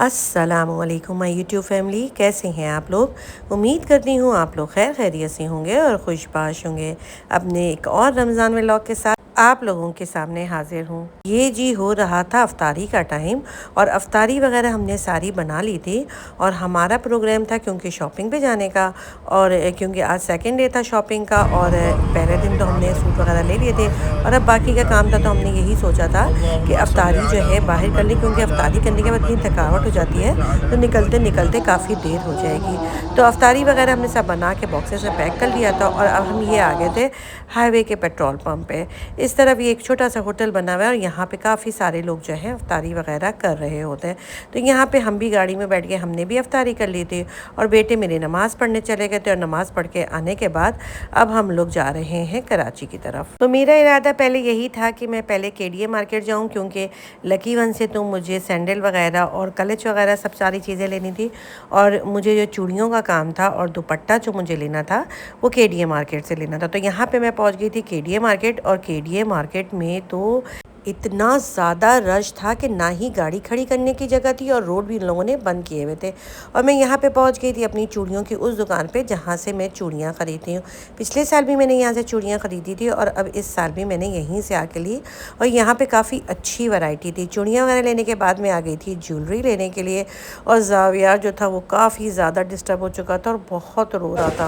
अस्सलामुअलैकुम my YouTube family, कैसे हैं आप लोग। उम्मीद करती हूँ आप लोग खैर खैरियत से होंगे और खुशबाश होंगे। अपने एक और रमज़ान व्लॉग के साथ आप लोगों के सामने हाजिर हूँ। ये जी हो रहा था अफ्तारी का टाइम और अफ्तारी वगैरह हमने सारी बना ली थी और हमारा प्रोग्राम था क्योंकि शॉपिंग पे जाने का, और क्योंकि आज सेकंड डे था शॉपिंग का और पहले दिन तो हमने सूट वगैरह ले लिए थे और अब बाकी का काम था, तो हमने यही सोचा था कि अफ्तारी जो है बाहर कर ली, क्योंकि अफ्तारी करने के बाद इतनी थकावट हो जाती है तो निकलते निकलते काफ़ी देर हो जाएगी। तो अफ्तारी वगैरह हमने सब बना के बॉक्सेस में पैक कर लिया था और अब हम ये आ गए थे हाईवे के पेट्रोल पंप पे। इस तरफ ये एक छोटा सा होटल बना हुआ है और यहाँ पे काफ़ी सारे लोग जो हैं अफ्तारी वगैरह कर रहे होते हैं। तो यहाँ पे हम भी गाड़ी में बैठ के हमने भी अफ्तारी कर ली थी और बेटे मेरे नमाज़ पढ़ने चले गए थे और नमाज़ पढ़ के आने के बाद अब हम लोग जा रहे हैं कराची की तरफ। तो मेरा इरादा पहले यही था कि मैं पहले केडीए मार्केट जाऊँ, क्योंकि लकी वन से तो मुझे सैंडल वगैरह और क्लच वगैरह सब सारी चीज़ें लेनी थी और मुझे जो चूड़ियों का काम था और दुपट्टा जो मुझे लेना था वो केडीए मार्केट से लेना था। तो यहाँ पे मैं पहुँच गई थी केडीए मार्केट, और केडीए मार्केट में तो इतना ज़्यादा रश था कि ना ही गाड़ी खड़ी करने की जगह थी और रोड भी इन लोगों ने बंद किए हुए थे। और मैं यहाँ पे पहुँच गई थी अपनी चूड़ियों की उस दुकान पे जहाँ से मैं चूड़ियाँ ख़रीदती हूँ। पिछले साल भी मैंने यहाँ से चूड़ियाँ ख़रीदी थी और अब इस साल भी मैंने यहीं से आके ली और यहाँ पे काफ़ी अच्छी वैरायटी थी। चूड़ियाँ वगैरह लेने के बाद मैं आ गई थी ज्वेलरी लेने के लिए, और जाविया जो था वो काफ़ी ज़्यादा डिस्टर्ब हो चुका था और बहुत रो रहा था,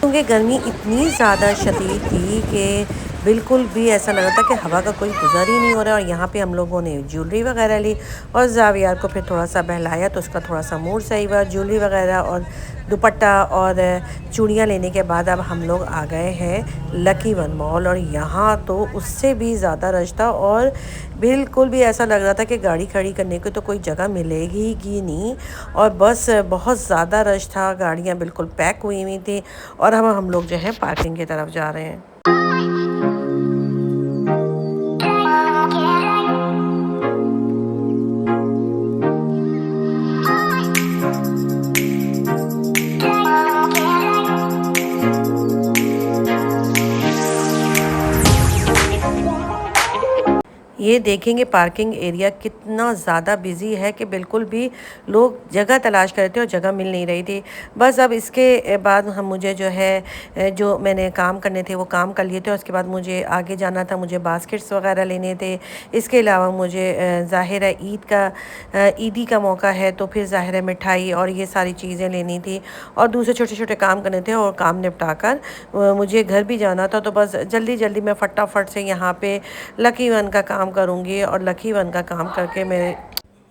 क्योंकि गर्मी इतनी ज़्यादा शदीद थी कि बिल्कुल भी ऐसा लग रहा था कि हवा का कोई गुज़र ही नहीं हो रहा। और यहाँ पे हम लोगों ने ज्वेलरी वगैरह ली और जावियार को फिर थोड़ा सा बहलाया तो उसका थोड़ा सा मूड सही हुआ। ज्वेलरी वगैरह और दुपट्टा और चूड़ियाँ लेने के बाद अब हम लोग आ गए हैं लकी वन मॉल, और यहाँ तो उससे भी ज़्यादा रश था और बिल्कुल भी ऐसा लग रहा था कि गाड़ी खड़ी करने की तो कोई जगह मिलेगी ही नहीं। और बस बहुत ज़्यादा रश था, गाड़ियाँ बिल्कुल पैक हुई हुई थी और अब हम लोग जो है पार्किंग की तरफ जा रहे हैं। ये देखेंगे पार्किंग एरिया कितना ज़्यादा बिजी है कि बिल्कुल भी लोग जगह तलाश कर रहे थे और जगह मिल नहीं रही थी। बस अब इसके बाद हम मुझे जो है जो मैंने काम करने थे वो काम कर लिए थे। उसके बाद मुझे आगे जाना था, मुझे बास्केट्स वगैरह लेने थे। इसके अलावा मुझे ज़ाहिर है ईद का ईदी का मौका है तो फिर ज़ाहिर है मिठाई और ये सारी चीज़ें लेनी थी और दूसरे छोटे छोटे काम करने थे और काम निपटा कर मुझे घर भी जाना था। तो बस जल्दी जल्दी मैं फटाफट से यहाँ पे लकी वन का काम करूँगी और लकी वन का काम करके मैं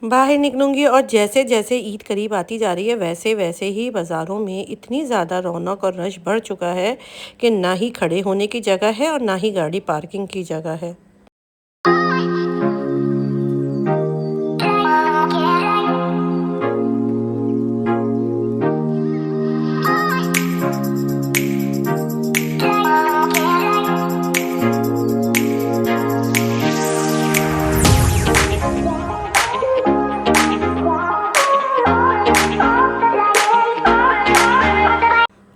बाहर निकलूँगी। और जैसे जैसे ईद करीब आती जा रही है वैसे वैसे ही बाज़ारों में इतनी ज़्यादा रौनक और रश बढ़ चुका है कि ना ही खड़े होने की जगह है और ना ही गाड़ी पार्किंग की जगह है।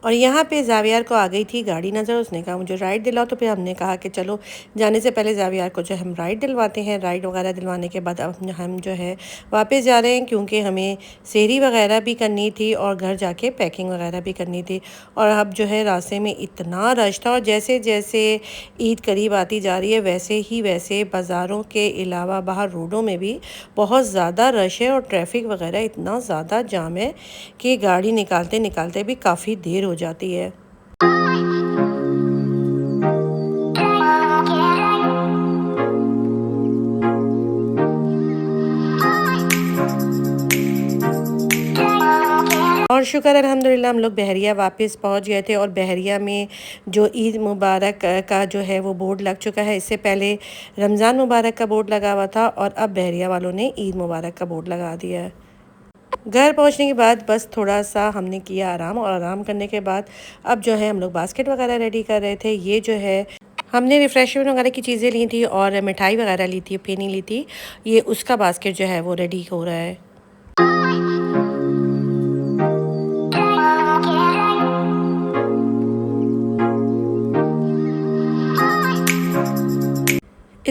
और यहाँ पे जावियार को आ गई थी गाड़ी नज़र, उसने कहा मुझे राइड दिलाओ। तो फिर हमने कहा कि चलो जाने से पहले जावियार को जो हम राइड दिलवाते हैं। राइड वगैरह दिलवाने के बाद अब हम जो है वापस जा रहे हैं, क्योंकि हमें सेहरी वगैरह भी करनी थी और घर जाके पैकिंग वगैरह भी करनी थी। और अब जो है रास्ते में इतना रश था और जैसे जैसे ईद करीब आती जा रही है वैसे बाज़ारों के अलावा बाहर रोडों में भी बहुत ज़्यादा रश है और ट्रैफिक वगैरह इतना ज़्यादा जाम है कि गाड़ी निकालते निकालते भी काफ़ी देर हो जाती है। और शुक्र अल्हम्दुलिल्लाह हम लोग बहरिया वापस पहुंच गए थे और बहरिया में जो ईद मुबारक का जो है वो बोर्ड लग चुका है। इससे पहले रमज़ान मुबारक का बोर्ड लगा हुआ था और अब बहरिया वालों ने ईद मुबारक का बोर्ड लगा दिया है। घर पहुंचने के बाद बस थोड़ा सा हमने किया आराम, और आराम करने के बाद अब जो है हम लोग बास्केट वगैरह रेडी कर रहे थे। ये जो है हमने रिफ़्रेशमेंट वगैरह की चीज़ें ली थी और मिठाई वगैरह ली थी, पेनी ली थी, ये उसका बास्केट जो है वो रेडी हो रहा है।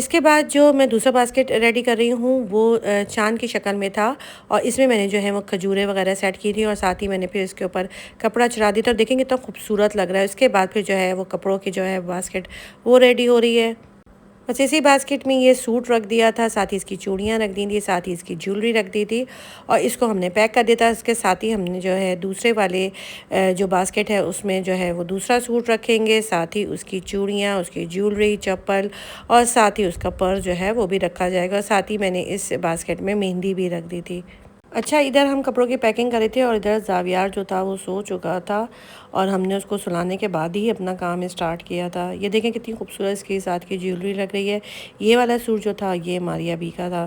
इसके बाद जो मैं दूसरा बास्केट रेडी कर रही हूँ वो चाँद की शक्ल में था और इसमें मैंने जो है वो खजूरें वगैरह सेट की थी और साथ ही मैंने फिर इसके ऊपर कपड़ा चढ़ा दिया था। और देखेंगे तो खूबसूरत लग रहा है। उसके बाद फिर जो है वो कपड़ों की जो है बास्केट वो रेडी हो रही है। बस इसी बास्केट में ये सूट रख दिया था, साथ ही इसकी चूड़ियाँ रख दी थी, साथ ही इसकी ज्वेलरी रख दी थी और इसको हमने पैक कर दिया था। इसके साथ ही हमने जो है दूसरे वाले जो बास्केट है उसमें जो है वो दूसरा सूट रखेंगे, साथ ही उसकी चूड़ियाँ, उसकी ज्वेलरी, चप्पल और साथ ही उसका पर्स जो है वो भी रखा जाएगा। और साथ ही मैंने इस बास्केट में मेहंदी भी रख दी थी। अच्छा, इधर हम कपड़ों की पैकिंग कर रहे थे और इधर ज़ावियार जो था वो सो चुका था और हमने उसको सुलाने के बाद ही अपना काम स्टार्ट किया था। ये देखें कितनी खूबसूरत इसके साथ की ज्वेलरी लग रही है। ये वाला सूट जो था ये मारिया बी का था।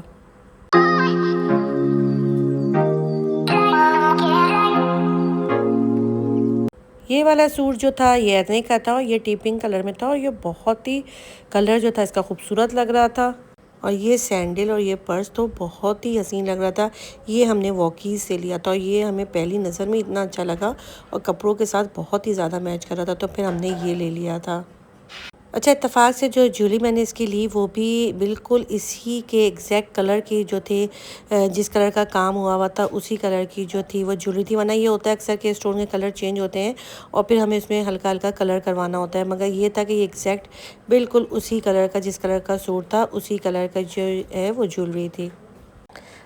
ये वाला सूट जो था ये एथनिक का था और ये टीपिंग कलर में था और ये बहुत ही कलर जो था इसका खूबसूरत लग रहा था। और ये सैंडल और ये पर्स तो बहुत ही हसीन लग रहा था। ये हमने वॉकीज़ से लिया था और ये हमें पहली नज़र में इतना अच्छा लगा और कपड़ों के साथ बहुत ही ज़्यादा मैच कर रहा था, तो फिर हमने ये ले लिया था। अच्छा, इत्तेफाक से जो ज्वेलरी मैंने इसकी ली वो भी बिल्कुल इसी के एग्जैक्ट कलर की जो थे, जिस कलर का काम हुआ हुआ था उसी कलर की जो थी वो ज्वेलरी थी। वरना ये होता है अक्सर के स्टोन के कलर चेंज होते हैं और फिर हमें इसमें हल्का हल्का कलर करवाना होता है, मगर ये था कि ये एग्जैक्ट बिल्कुल उसी कलर का, जिस कलर का सूट था उसी कलर का जो है वो ज्वेलरी थी।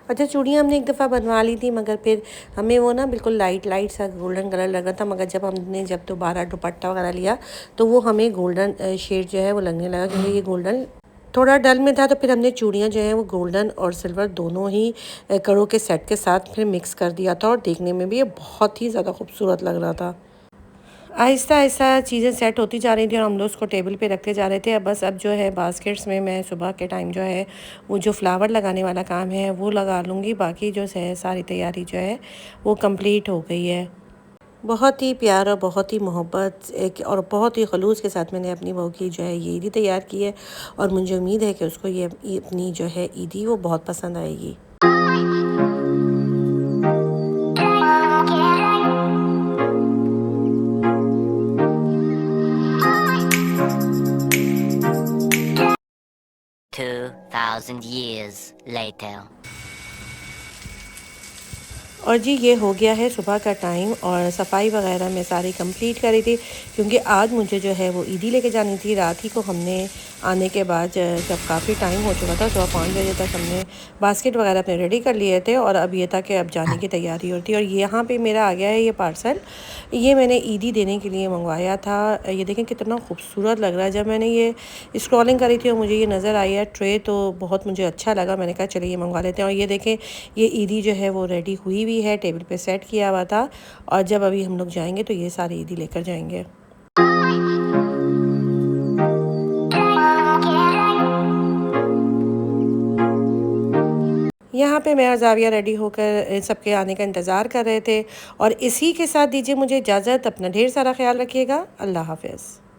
अच्छा, चूड़ियाँ हमने एक दफ़ा बनवा ली थी मगर फिर हमें वो ना बिल्कुल लाइट लाइट सा गोल्डन कलर लग रहा था, मगर जब दोबारा दुपट्टा वगैरह लिया तो वो हमें गोल्डन शेड जो है वो लगने लगा, क्योंकि ये गोल्डन थोड़ा डल में था। तो फिर हमने चूड़ियाँ जो हैं वो गोल्डन और सिल्वर दोनों ही कड़ों के सेट के साथ फिर मिक्स कर दिया था और देखने में भी ये बहुत ही ज़्यादा खूबसूरत लग रहा था। आहिस्ता आहिस्ता चीज़ें सेट होती जा रही थी और हम लोग उसको टेबल पे रखते जा रहे थे। अब जो है बास्केट्स में मैं सुबह के टाइम जो है वो जो फ्लावर लगाने वाला काम है वो लगा लूँगी। बाकी जो है सारी तैयारी जो है वो कंप्लीट हो गई है। बहुत ही प्यार और बहुत ही मोहब्बत एक और बहुत ही खलूस के साथ मैंने अपनी बहू की जो है ये ईदी तैयार की है और मुझे उम्मीद है कि उसको ये अपनी जो है ईदी वो बहुत पसंद आएगी। Two thousand years later. और जी ये हो गया है सुबह का टाइम और सफाई वगैरह मैं सारी कंप्लीट करी थी, क्योंकि आज मुझे जो है वो ईदी लेके जानी थी। रात ही को हमने आने के बाद जब काफ़ी टाइम हो चुका था, सुबह 5 बजे तक हमने बास्केट वगैरह अपने रेडी कर लिए थे और अब ये था कि अब जाने की तैयारी होती है। और यहाँ पे मेरा आ गया है ये पार्सल, ये मैंने ईदी देने के लिए मंगवाया था। ये देखें कितना खूबसूरत लग रहा है। जब मैंने ये स्क्रॉलिंग करी थी और मुझे ये नज़र आई है ट्रे, तो बहुत मुझे अच्छा लगा। मैंने कहा चलिए ये मंगवा लेते हैं। और ये देखें ये ईदी जो है वो रेडी हुई भी है, टेबल पे सेट किया हुआ था और जब अभी हम लोग जाएंगे तो ये सारी ईदी लेकर जाएंगे। यहाँ पे मैं और ज़ाविया रेडी होकर सबके आने का इंतज़ार कर रहे थे और इसी के साथ दीजिए मुझे इजाज़त। अपना ढेर सारा ख्याल रखिएगा। अल्लाह हाफ़िज़।